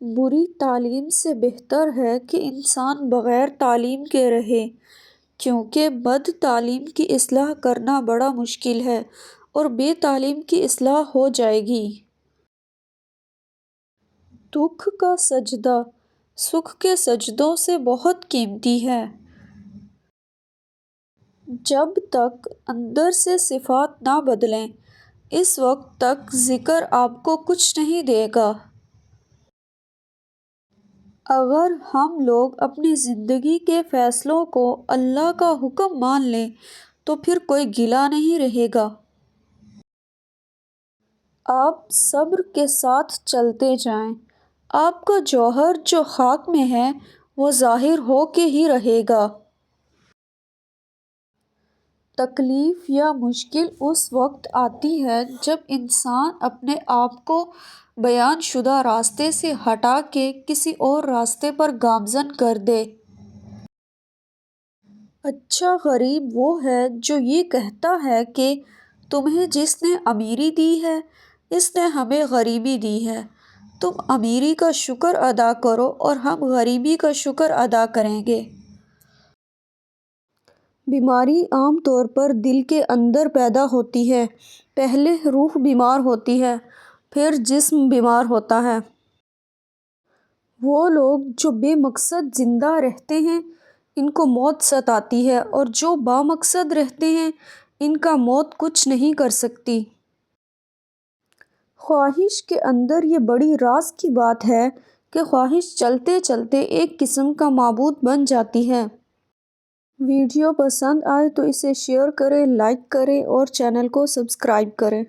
بری تعلیم سے بہتر ہے کہ انسان بغیر تعلیم کے رہے، کیونکہ بد تعلیم کی اصلاح کرنا بڑا مشکل ہے اور بے تعلیم کی اصلاح ہو جائے گی۔ دکھ کا سجدہ سکھ کے سجدوں سے بہت قیمتی ہے۔ جب تک اندر سے صفات نہ بدلیں، اس وقت تک ذکر آپ کو کچھ نہیں دے گا۔ اگر ہم لوگ اپنی زندگی کے فیصلوں کو اللہ کا حکم مان لیں تو پھر کوئی گلہ نہیں رہے گا۔ آپ صبر کے ساتھ چلتے جائیں، آپ کا جوہر جو خاک میں ہے وہ ظاہر ہو کے ہی رہے گا۔ تکلیف یا مشکل اس وقت آتی ہے جب انسان اپنے آپ کو بیان شدہ راستے سے ہٹا کے کسی اور راستے پر گامزن کر دے۔ اچھا غریب وہ ہے جو یہ کہتا ہے کہ تمہیں جس نے امیری دی ہے اس نے ہمیں غریبی دی ہے، تم امیری کا شکر ادا کرو اور ہم غریبی کا شکر ادا کریں گے۔ بیماری عام طور پر دل کے اندر پیدا ہوتی ہے، پہلے روح بیمار ہوتی ہے، پھر جسم بیمار ہوتا ہے۔ وہ لوگ جو بے مقصد زندہ رہتے ہیں ان کو موت ستاتی ہے اور جو بامقصد رہتے ہیں ان کا موت کچھ نہیں کر سکتی۔ خواہش کے اندر یہ بڑی راز کی بات ہے کہ خواہش چلتے چلتے ایک قسم کا معبود بن جاتی ہے۔ ویڈیو پسند آئے تو اسے شیئر کریں، لائک کریں اور چینل کو سبسکرائب کریں۔